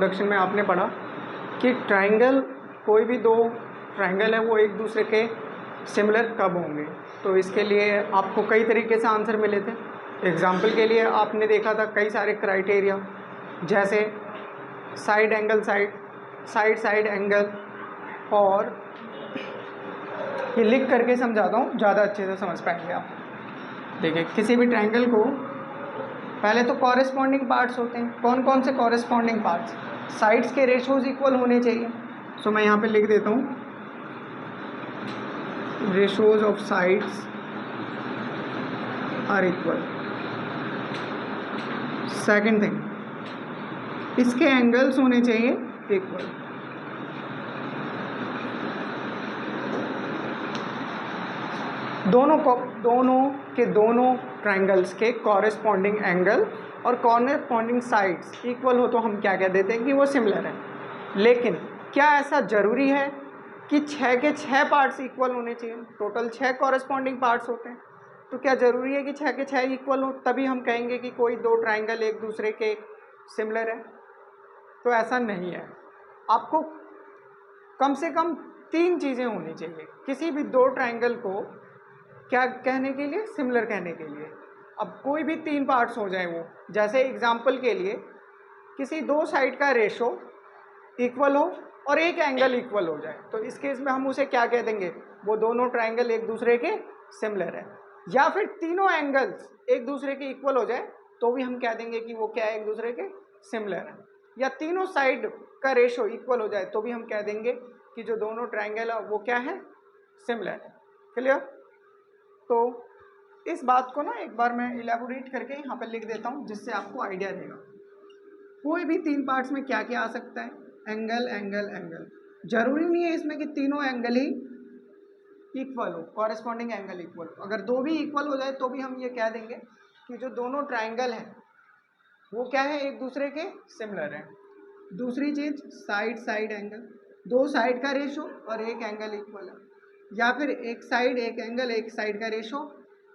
Introduction में आपने पढ़ा कि ट्राइंगल, कोई भी दो ट्राइंगल है वो एक दूसरे के सिमिलर कब होंगे। तो इसके लिए आपको कई तरीके से आंसर मिले थे। एग्जाम्पल के लिए आपने देखा था कई सारे क्राइटेरिया, जैसे साइड एंगल साइड एंगल, और ये लिख करके समझाता हूँ, ज़्यादा अच्छे से समझ पाएंगे आप। देखिए, किसी भी ट्राइंगल को पहले तो कॉरेस्पॉन्डिंग पार्ट्स होते हैं। कौन कौन से कॉरेस्पॉन्डिंग पार्ट्स? साइड्स के रेशोज इक्वल होने चाहिए। सो मैं यहाँ पे लिख देता हूँ, ratios of sides are equal. Second thing, इसके एंगल्स होने चाहिए इक्वल। दोनों ट्राइंगल्स के कॉरेस्पॉन्डिंग एंगल और कॉरेस्पॉन्डिंग साइड्स इक्वल हो तो हम क्या कह देते हैं कि वो सिमिलर है। लेकिन क्या ऐसा ज़रूरी है कि 6 के 6 पार्ट्स इक्वल होने चाहिए? टोटल 6 कॉरेस्पॉन्डिंग पार्ट्स होते हैं, तो क्या ज़रूरी है कि 6 के 6 इक्वल हो तभी हम कहेंगे कि कोई दो ट्राइंगल एक दूसरे के सिमिलर है? तो ऐसा नहीं है। आपको कम से कम 3 चीज़ें होनी चाहिए किसी भी दो ट्राइंगल को क्या कहने के लिए, सिमिलर कहने के लिए। अब कोई भी 3 पार्ट्स हो जाए वो, जैसे एग्जाम्पल के लिए किसी दो साइड का रेशो इक्वल हो और एक एंगल इक्वल हो जाए, तो इस केस में हम उसे क्या कह देंगे? वो दोनों ट्राइंगल एक दूसरे के सिमिलर है। या फिर तीनों एंगल्स एक दूसरे के इक्वल हो जाए तो भी हम कह देंगे कि वो क्या है, एक दूसरे के सिमिलर है। या तीनों साइड का रेशो इक्वल हो जाए तो भी हम कह देंगे कि जो दोनों ट्राइंगल है वो क्या है, सिमिलर है। क्लियर? तो इस बात को ना एक बार मैं इलेबोरेट करके यहाँ पर लिख देता हूँ, जिससे आपको आइडिया रहेगा। कोई भी 3 पार्ट्स में क्या क्या आ सकता है? Angle angle angle. जरूरी नहीं है इसमें कि तीनों एंगल ही इक्वल हो, कॉरेस्पॉन्डिंग एंगल इक्वल हो। अगर दो भी इक्वल हो जाए तो भी हम ये कह देंगे कि जो दोनों ट्राइंगल हैं वो क्या है, एक दूसरे के सिमिलर है। दूसरी चीज, साइड एंगल, दो साइड का रेशो और एक एंगल इक्वल है। या फिर एक साइड एक एंगल एक साइड का रेशो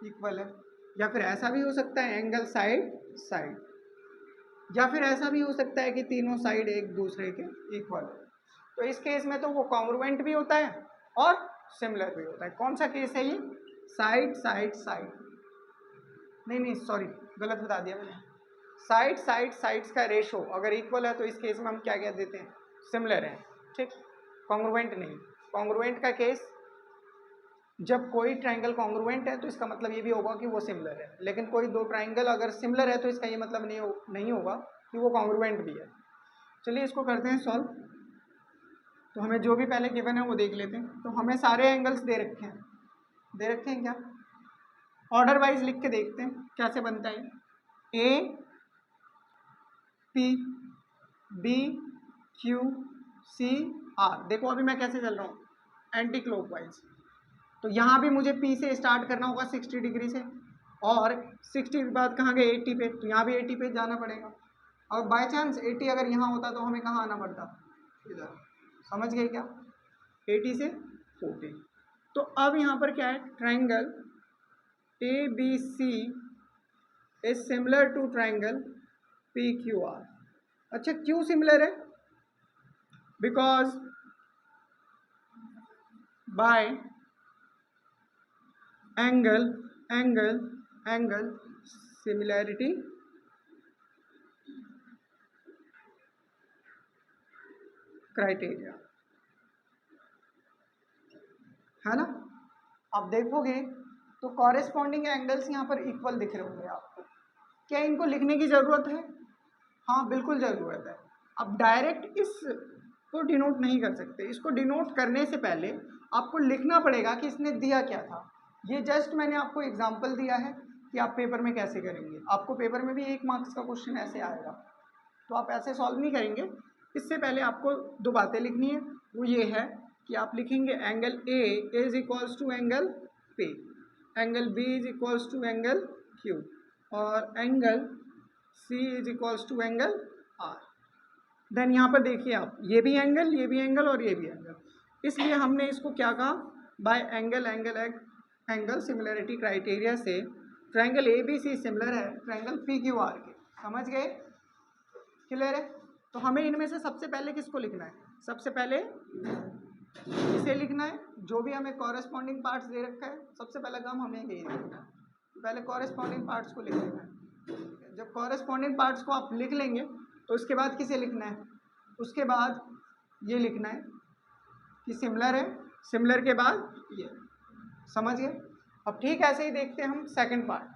इक्वल है। या फिर ऐसा भी हो सकता है एंगल साइड। या फिर ऐसा भी हो सकता है कि तीनों साइड एक दूसरे के इक्वल है। तो इस केस में तो वो कॉन्ग्रुएंट भी होता है और सिमिलर भी होता है। कौन सा केस है ये? साइड। नहीं सॉरी, गलत बता दिया मैंने। साइड्स का रेशो अगर इक्वल है तो इस केस में हम क्या कह देते हैं, सिमिलर है। ठीक, कॉन्ग्रुएंट नहीं। कॉन्ग्रुएंट का केस, जब कोई ट्राइंगल कॉन्ग्रुएंट है तो इसका मतलब ये भी होगा कि वो सिमिलर है। लेकिन कोई दो ट्राइंगल अगर सिमिलर है तो इसका ये मतलब नहीं होगा कि वो कॉन्ग्रुएंट भी है। चलिए इसको करते हैं सॉल्व। तो हमें जो भी पहले गिवन है वो देख लेते हैं। तो हमें सारे एंगल्स दे रखे हैं क्या? ऑर्डर वाइज लिख के देखते हैं कैसे बनता है। A P B Q C R. देखो अभी मैं कैसे चल रहा हूँ, एंटी क्लॉकवाइज। तो यहाँ भी मुझे P से स्टार्ट करना होगा 60 डिग्री से, और 60 के बाद कहाँ गए, 80 पे। तो यहाँ भी 80 पे जाना पड़ेगा। और बाय चांस 80 अगर यहाँ होता तो हमें कहाँ आना पड़ता, इधर। समझ गए क्या? 80 से 40। तो अब यहाँ पर क्या है, triangle ABC is similar to triangle PQR। अच्छा, क्यों सिमिलर है? Because by angle similarity criteria, है ना? आप देखोगे तो कॉरेस्पॉन्डिंग एंगल्स यहाँ पर इक्वल दिख रहे होंगे आपको। क्या इनको लिखने की ज़रूरत है? हाँ, बिल्कुल ज़रूरत है। अब डायरेक्ट इसको डिनोट नहीं कर सकते। इसको डिनोट करने से पहले आपको लिखना पड़ेगा कि इसने दिया क्या था। ये जस्ट मैंने आपको एग्जाम्पल दिया है कि आप पेपर में कैसे करेंगे। आपको पेपर में भी 1 मार्क्स का क्वेश्चन ऐसे आएगा, तो आप ऐसे सॉल्व नहीं करेंगे। इससे पहले आपको 2 बातें लिखनी है। वो ये है कि आप लिखेंगे angle A is equals to angle P, angle B is equals to angle Q, और angle C is equals to angle R। Then यहाँ पर देखिए आप, ये भी एंगल और ये भी एंगल। इसलिए हमने इसको क्या कहा, बाय एंगल सिमिलैरिटी क्राइटेरिया से ट्राइंगल ABC सिमिलर है ट्राइंगल PQR के। समझ गए? क्लियर है? तो हमें इनमें से सबसे पहले किसको लिखना है? सबसे पहले इसे लिखना है, जो भी हमें कॉरेस्पॉन्डिंग पार्ट्स दे रखा है। सबसे पहला काम हमें यही लिखना है, पहले कॉरेस्पॉन्डिंग पार्ट्स को लिख लेना है। जब कॉरेस्पॉन्डिंग पार्ट्स को आप लिख लेंगे तो उसके बाद किसे लिखना है? उसके बाद ये लिखना है कि सिमिलर है, सिमिलर के बाद ये, समझ गए? अब ठीक ऐसे ही देखते हैं हम सेकंड पार्ट।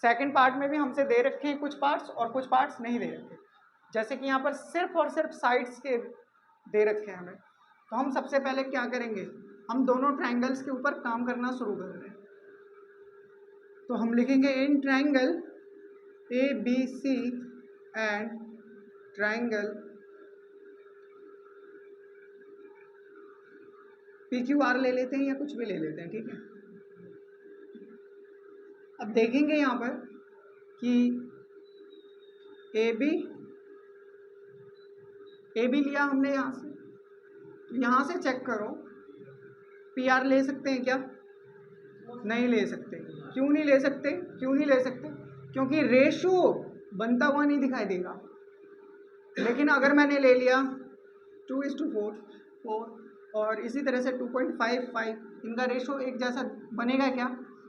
सेकंड पार्ट में भी हमसे दे रखे हैं कुछ पार्ट्स और कुछ पार्ट्स नहीं दे रखे, जैसे कि यहाँ पर सिर्फ और सिर्फ साइड्स के दे रखे हैं हमें। तो हम सबसे पहले क्या करेंगे? हम दोनों ट्रायंगल्स के ऊपर काम करना शुरू कर रहे हैं। तो हम लिखेंगे in triangle ABC and triangle PQR ले लेते हैं या कुछ भी ले लेते हैं, ठीक है। अब देखेंगे यहाँ पर कि AB लिया हमने यहाँ से, तो यहाँ से चेक करो PR ले सकते हैं क्या? नहीं ले सकते। क्यों नहीं ले सकते? क्यों नहीं ले सकते? क्योंकि रेशो बनता हुआ नहीं दिखाई देगा। लेकिन अगर मैंने ले लिया 2:4 और इसी तरह से 2.55, इनका रेशो एक जैसा बनेगा क्या?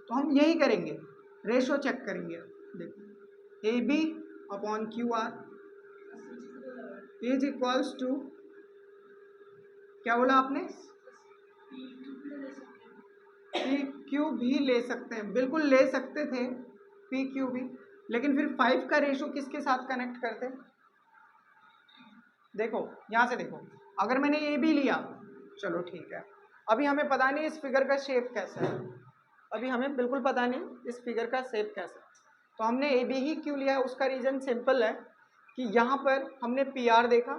तो हम यही करेंगे, रेशो चेक करेंगे। देखो AB upon QR is equals to, क्या बोला आपने? PQ भी ले सकते हैं, बिल्कुल ले सकते थे PQ भी, लेकिन फिर 5 का रेशो किसके साथ कनेक्ट करते? देखो यहाँ से देखो, अगर मैंने AB लिया, चलो ठीक है, अभी हमें पता नहीं इस फिगर का शेप कैसा है, अभी हमें बिल्कुल पता नहीं इस फिगर का शेप कैसा है, तो हमने AB ही क्यों लिया है? उसका रीज़न सिंपल है कि यहाँ पर हमने PR देखा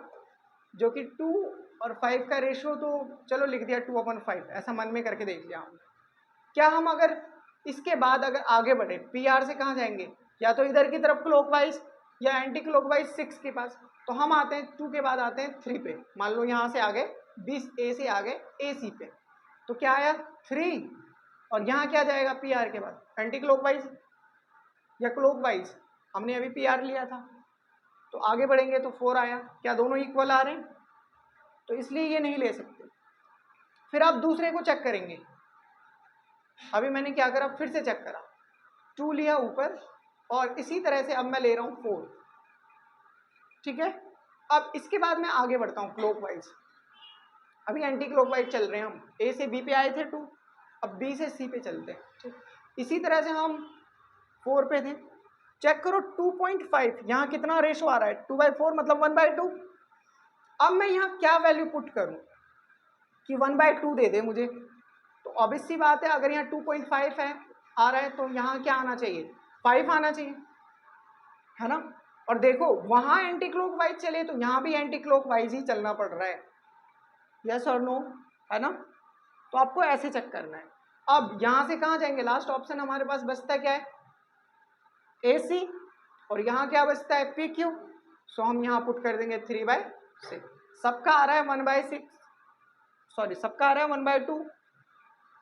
जो कि 2 और 5 का रेशो, तो चलो लिख दिया 2/5, ऐसा मन में करके देख लिया हमने। क्या हम अगर इसके बाद अगर आगे बढ़े, PR से कहाँ जाएंगे? या तो इधर की तरफ क्लॉकवाइज या एंटी क्लॉकवाइज 6 के पास। तो हम आते हैं 2 के बाद आते हैं 3 पे। मान लो यहाँ से आगे 20A से आगे AC पे, तो क्या आया 3, और यहाँ क्या जाएगा PR के बाद? एंटी क्लॉकवाइज या क्लॉकवाइज? हमने अभी PR लिया था, तो आगे बढ़ेंगे तो 4 आया। क्या दोनों इक्वल आ रहे हैं? तो इसलिए ये नहीं ले सकते। फिर आप दूसरे को चेक करेंगे। अभी मैंने क्या करा, फिर से चेक करा, 2 लिया ऊपर, और इसी तरह से अब मैं ले रहा हूँ 4, ठीक है। अब इसके बाद मैं आगे बढ़ता हूँ क्लॉकवाइज। अभी एंटी क्लॉकवाइज चल रहे हैं हम, A से B पे आए थे 2, अब B से C पे चलते हैं, ठीक। इसी तरह से हम 4 पे थे, चेक करो 2.5, यहाँ कितना रेशो आ रहा है? 2/4 मतलब 1/2। अब मैं यहाँ क्या वैल्यू पुट करूँ कि 1/2 दे दे मुझे? तो ऑब्वियस सी बात है, अगर यहाँ 2.5 है आ रहा है तो यहाँ क्या आना चाहिए? 5 आना चाहिए, है ना। और देखो वहाँ एंटी क्लॉकवाइज चले तो यहाँ भी एंटी क्लॉकवाइज ही चलना पड़ रहा है, यस और नो, है ना। तो आपको ऐसे चेक करना है। अब यहाँ से कहाँ जाएंगे? लास्ट ऑप्शन हमारे पास बचता क्या है? AC, और यहाँ क्या बचता है? PQ। सो हम यहाँ पुट कर देंगे 3/6। सबका आ रहा है 1/6, सॉरी सबका आ रहा है 1/2।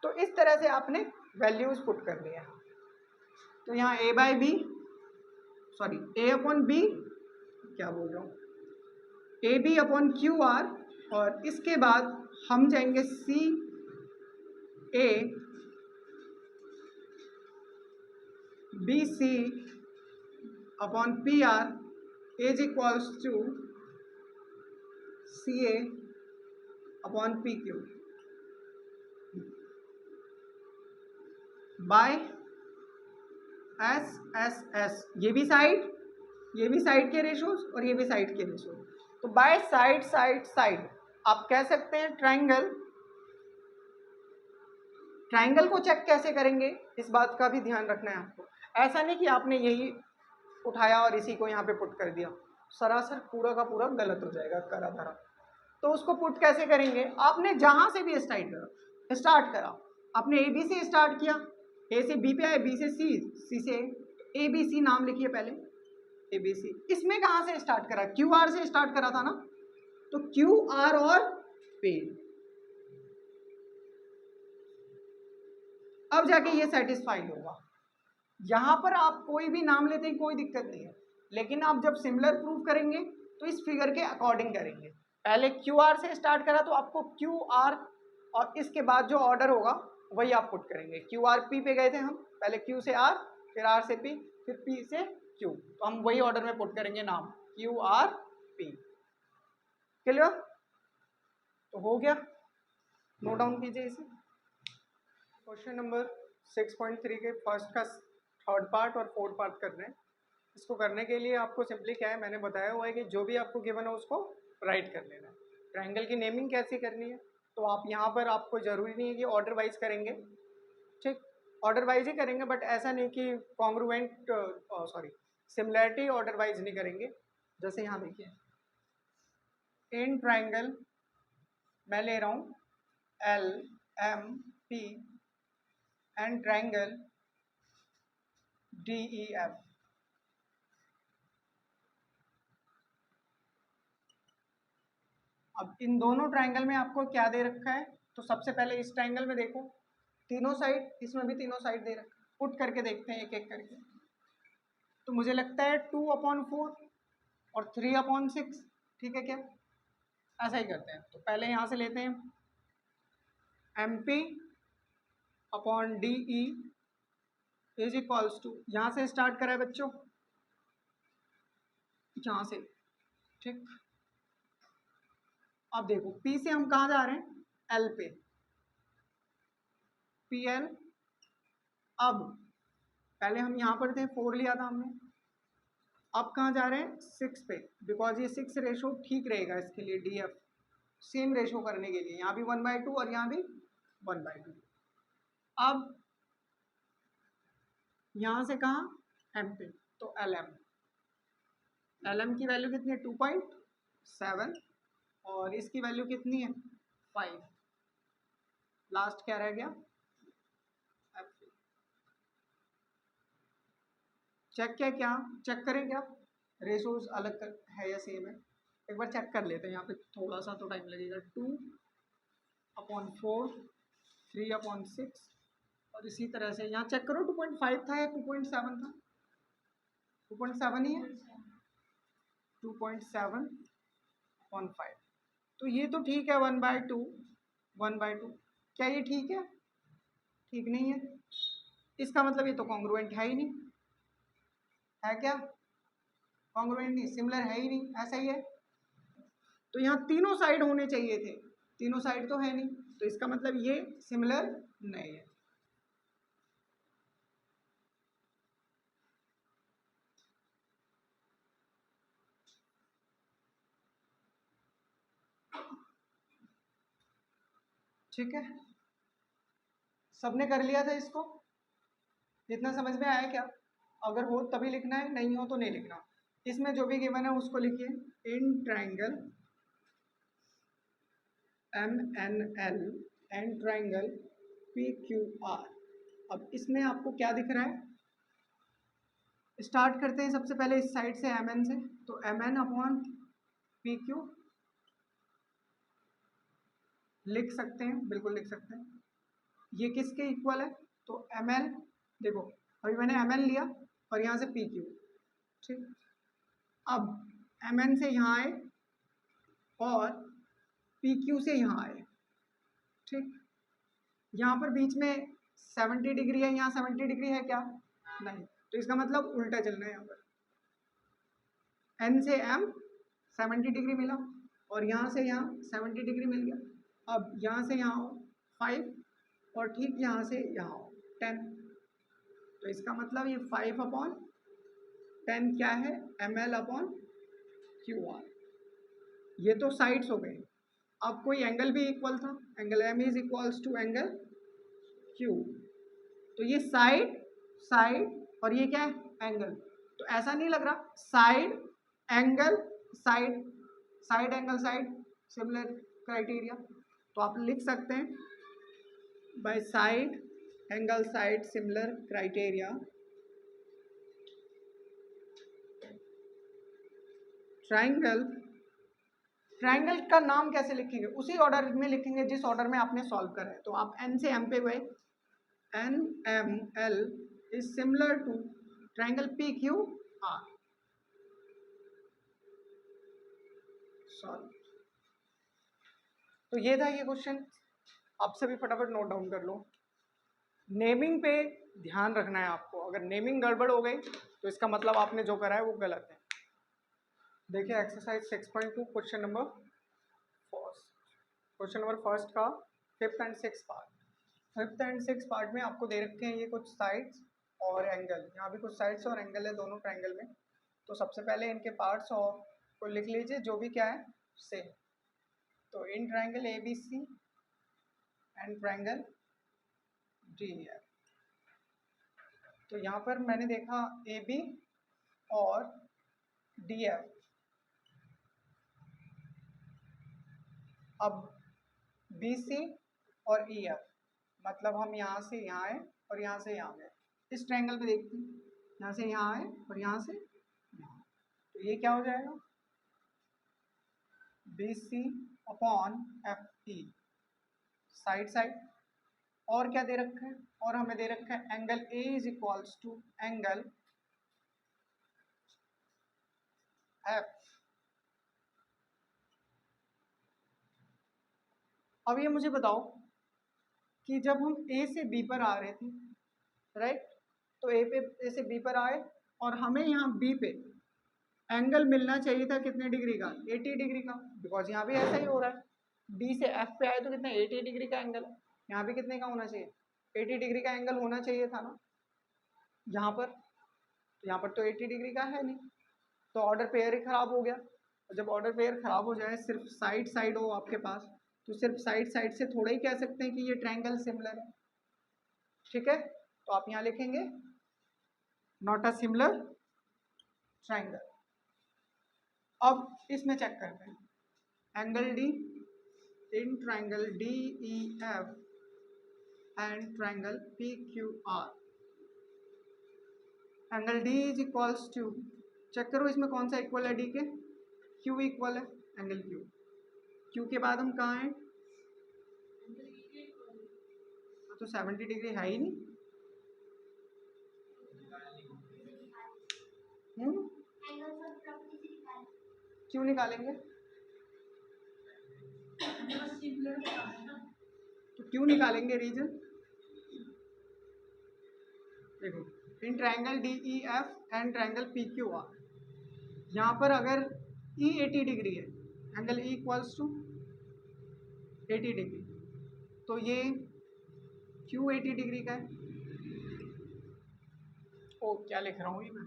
तो इस तरह से आपने वैल्यूज पुट कर दिया। तो यहाँ A/B, सॉरी A/B, क्या बोल रहा हूँ, AB/QR, और इसके बाद हम जाएंगे CA/BC/PR is equals to CA/PQ by SSS। ये भी साइड के रेशोज और ये भी साइड के रेशोज। तो बाय साइड साइड साइड आप कह सकते हैं ट्रायंगल को चेक कैसे करेंगे, इस बात का भी ध्यान रखना है आपको। ऐसा नहीं कि आपने यही उठाया और इसी को यहाँ पे पुट कर दिया, सरासर पूरा का पूरा गलत हो जाएगा, करा धरा। तो उसको पुट कैसे करेंगे? आपने जहाँ से भी स्टार्ट करा, आपने AB से स्टार्ट किया, A से B पे आए, B से C से ABC नाम लिखिए पहले, ABC। इसमें कहाँ से स्टार्ट करा? QR से स्टार्ट करा था ना, तो QR और P, अब जाके ये सेटिस्फाई होगा। यहाँ पर आप कोई भी नाम लेते हैं कोई दिक्कत नहीं है, लेकिन आप जब सिमिलर प्रूफ करेंगे तो इस फिगर के अकॉर्डिंग करेंगे। पहले क्यू आर से स्टार्ट करा तो आपको क्यू आर और इसके बाद जो ऑर्डर होगा वही आप पुट करेंगे। क्यू आर पी पे गए थे हम, पहले क्यू से आर, फिर आर से पी, फिर पी से क्यू, तो हम वही ऑर्डर में पुट करेंगे नाम क्यू आर पी। क्लियर? तो हो गया, नोट डाउन कीजिए इसे। क्वेश्चन नंबर 6.3 के फर्स्ट का थर्ड पार्ट और फोर्थ पार्ट कर रहे हैं। इसको करने के लिए आपको सिंपली क्या है, मैंने बताया हुआ है कि जो भी आपको गिवन है उसको राइट कर लेना है। ट्रायंगल की नेमिंग कैसे करनी है, तो आप यहाँ पर आपको ज़रूरी नहीं है कि ऑर्डर वाइज करेंगे, ठीक, ऑर्डर वाइज ही करेंगे, बट ऐसा नहीं कि कॉन्ग्रुएंट सिमिलैरिटी ऑर्डर वाइज नहीं करेंगे। जैसे यहाँ देखिए, इन ट्रायंगल मैं ले रहा हूँ L M P and triangle D E F. अब इन दोनों ट्रायंगल में आपको क्या दे रखा है, तो सबसे पहले इस ट्रायंगल में देखो तीनों साइड, इसमें भी तीनों साइड दे रखा है, पुट करके देखते हैं एक एक करके। तो मुझे लगता है 2/4 और 3/6, ठीक है क्या? ऐसा ही करते हैं। तो पहले यहाँ से लेते हैं M P upon D E is equals to, यहाँ से स्टार्ट करा है बच्चों, यहाँ से, ठीक। अब देखो P से हम कहाँ जा रहे हैं, L पे, पी एल। अब पहले हम यहाँ पर थे 4 लिया था हमने, अब कहाँ जा रहे हैं 6 पे, बिकॉज ये 6 रेशो ठीक रहेगा इसके लिए, डी एफ सेम रेशो करने के लिए, यहाँ भी 1/2 और यहाँ भी 1/2। अब यहाँ से कहाँ M पे, तो LM की वैल्यू कितनी है 2.7 और इसकी वैल्यू कितनी है 5। लास्ट क्या रह गया F। चेक क्या चेक करें क्या रेशोज अलग है या सेम है, एक बार चेक कर लेते हैं। यहाँ पे थोड़ा सा तो टाइम लगेगा। 2/4 3/6 और इसी तरह से यहाँ चेक करो 2.5 था या 2.7 था, 2.7 ही है, 2.7/5। तो ये तो ठीक है 1/2। क्या ये ठीक है? ठीक नहीं है, इसका मतलब ये तो कॉन्ग्रुएंट है ही नहीं, है क्या? कॉन्ग्रुएंट नहीं, सिमिलर है ही नहीं, ऐसा ही है। तो यहाँ तीनों साइड होने चाहिए थे, तीनों साइड तो है नहीं, तो इसका मतलब ये सिमिलर नहीं है। ठीक है, सबने कर लिया था इसको, जितना समझ में आया क्या? अगर हो तभी लिखना है, नहीं हो तो नहीं लिखना। इसमें जो भी गिवन है उसको लिखिए। In triangle MNL and triangle PQR। अब इसमें आपको क्या दिख रहा है, स्टार्ट करते हैं सबसे पहले इस साइड से MN से, तो MN/PQ लिख सकते हैं, बिल्कुल लिख सकते हैं। ये किसके इक्वल है, तो ML, देखो अभी मैंने ML लिया और यहाँ से PQ, ठीक। अब MN से यहाँ आए और PQ से यहाँ आए, ठीक। यहाँ पर बीच में 70 डिग्री है, यहाँ 70 डिग्री है क्या? नहीं, तो इसका मतलब उल्टा चलना है। यहाँ पर N से M 70 डिग्री मिला और यहाँ से यहाँ 70 डिग्री मिल गया। अब यहाँ से यहाँ 5 और ठीक यहाँ से यहाँ 10, तो इसका मतलब ये 5/10 क्या है, ML/QR। ये तो साइड्स हो गए। अब कोई एंगल भी इक्वल था, angle M is equals to angle Q, तो ये साइड और ये क्या है एंगल। तो ऐसा नहीं लग रहा side angle side angle side similar criteria, तो आप लिख सकते हैं by side angle side similar criteria triangle का नाम कैसे लिखेंगे, उसी ऑर्डर में लिखेंगे जिस ऑर्डर में आपने सॉल्व करा है। तो आप N से M पे गए, NML is similar to triangle PQR। Sorry. तो ये था ये क्वेश्चन, आप सभी फटाफट नोट डाउन कर लो। नेमिंग पे ध्यान रखना है आपको, अगर नेमिंग गड़बड़ हो गई तो इसका मतलब आपने जो करा है वो गलत है। देखिए एक्सरसाइज 6.2 क्वेश्चन नंबर फर्स्ट का 5th and 6th part. 5th and 6th part में आपको दे रखे हैं ये कुछ साइड्स और एंगल, यहाँ भी कुछ साइड्स और एंगल है दोनों ट्रायंगल में। तो सबसे पहले इनके पार्ट्स और को लिख लीजिए जो भी क्या है सेम। तो in triangle ABC and triangle DEF। तो यहाँ पर मैंने देखा AB और DF, अब BC और EF, मतलब हम यहाँ से यहाँ आए और यहाँ से यहाँ गए। इस ट्रायंगल पे देखते हैं, यहाँ से यहाँ आए और यहाँ से यहाँ, तो ये क्या हो जाएगा BC upon FE side side. और क्या दे रखा है, और हमें दे रखा है angle A is equals to angle F। अब ये मुझे बताओ कि जब हम A से B पर आ रहे थे, राइट, तो A से B पर आए और हमें यहाँ B पे एंगल मिलना चाहिए था कितने डिग्री का, 80 डिग्री का, बिकॉज यहाँ भी ऐसा ही हो रहा है। B से F पे आए तो कितना 80 डिग्री का एंगल है, यहाँ भी कितने का होना चाहिए 80 डिग्री का एंगल होना चाहिए था ना यहाँ पर। तो यहाँ पर तो 80 डिग्री का है नहीं, तो ऑर्डर पेयर ही खराब हो गया। और जब ऑर्डर पेयर खराब हो जाए, सिर्फ साइड साइड हो आपके पास, तो सिर्फ साइड साइड से थोड़ा ही कह सकते हैं कि ये ट्रायंगल सिमिलर है। ठीक है, तो आप यहाँ लिखेंगे नॉट अ सिमिलर ट्रायंगल। अब इसमें चेक करते हैं angle D in triangle DEF and triangle PQR। Angle D is equals to, check करो इसमें कौन सा इक्वल है D के, Q इक्वल है एंगल Q। Q के बाद हम कहाँ हैं, तो 70 डिग्री है ही नहीं। क्यों निकालेंगे, तो क्यों निकालेंगे रीजन, देखो in triangle DEF and triangle PQR, यहाँ पर अगर E 80 डिग्री है, angle E equals to 80 degree, तो ये Q 80 डिग्री का है। ओ क्या लिख रहा हूँ ये मैं,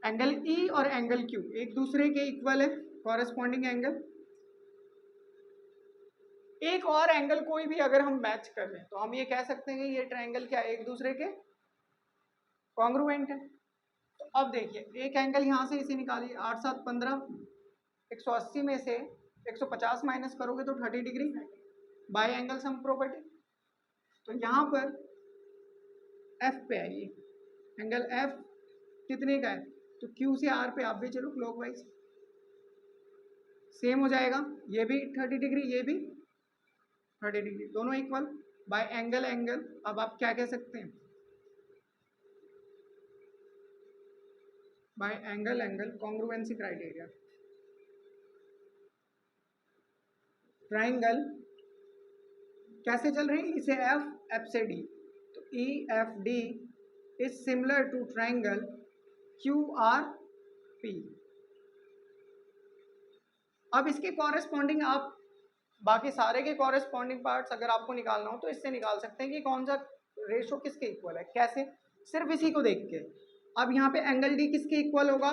एंगल E और एंगल Q एक दूसरे के इक्वल है, कॉरेस्पॉन्डिंग एंगल। एक और एंगल कोई भी अगर हम मैच कर लें तो हम ये कह सकते हैं कि ये ट्रायंगल क्या एक दूसरे के कॉन्ग्रुएंट है। तो अब देखिए एक एंगल यहाँ से इसे निकालिए, 8 7 15, 180 में से 150 माइनस करोगे तो 30 degree by angle sum property. तो यहाँ पर F पे आइए, एंगल F कितने का है, तो Q से R पे आप भी चलो क्लॉकवाइज, सेम हो जाएगा, ये भी 30 डिग्री ये भी 30 डिग्री, दोनों इक्वल बाय एंगल एंगल। अब आप क्या कह सकते हैं, bye angle angle congruency criteria. Triangle कैसे चल रहे हैं, इसे F से D, तो EFD is similar to triangle QRP। अब इसके कॉरेस्पॉन्डिंग आप बाकी सारे के कॉरेस्पॉन्डिंग पार्ट्स अगर आपको निकालना हो तो इससे निकाल सकते हैं कि कौन सा रेशो किसके इक्वल है। कैसे, सिर्फ इसी को देख के। अब यहाँ पे एंगल D किसके इक्वल होगा,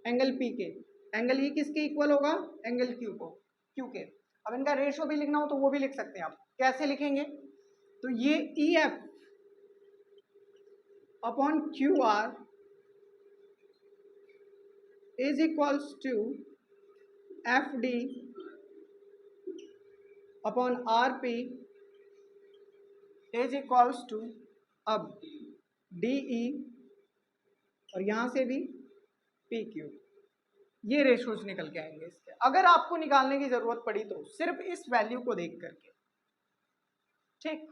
एंगल P के। एंगल E किसके इक्वल होगा, एंगल Q के। अब इनका रेशो भी लिखना हो तो वो भी लिख सकते हैं आप। कैसे लिखेंगे, तो ये EF upon QR is equals to FD upon RP is equals to, अब DE और यहाँ से भी PQ, ये रेशोज निकल के आएंगे इसके। अगर आपको निकालने की जरूरत पड़ी तो सिर्फ इस वैल्यू को देख करके, ठीक,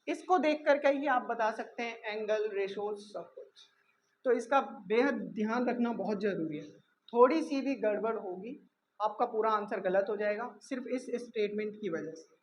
इसको देख करके ही आप बता सकते हैं एंगल रेशोज सब कुछ। तो इसका बेहद ध्यान रखना बहुत जरूरी है, थोड़ी सी भी गड़बड़ होगी आपका पूरा आंसर गलत हो जाएगा सिर्फ इस स्टेटमेंट की वजह से।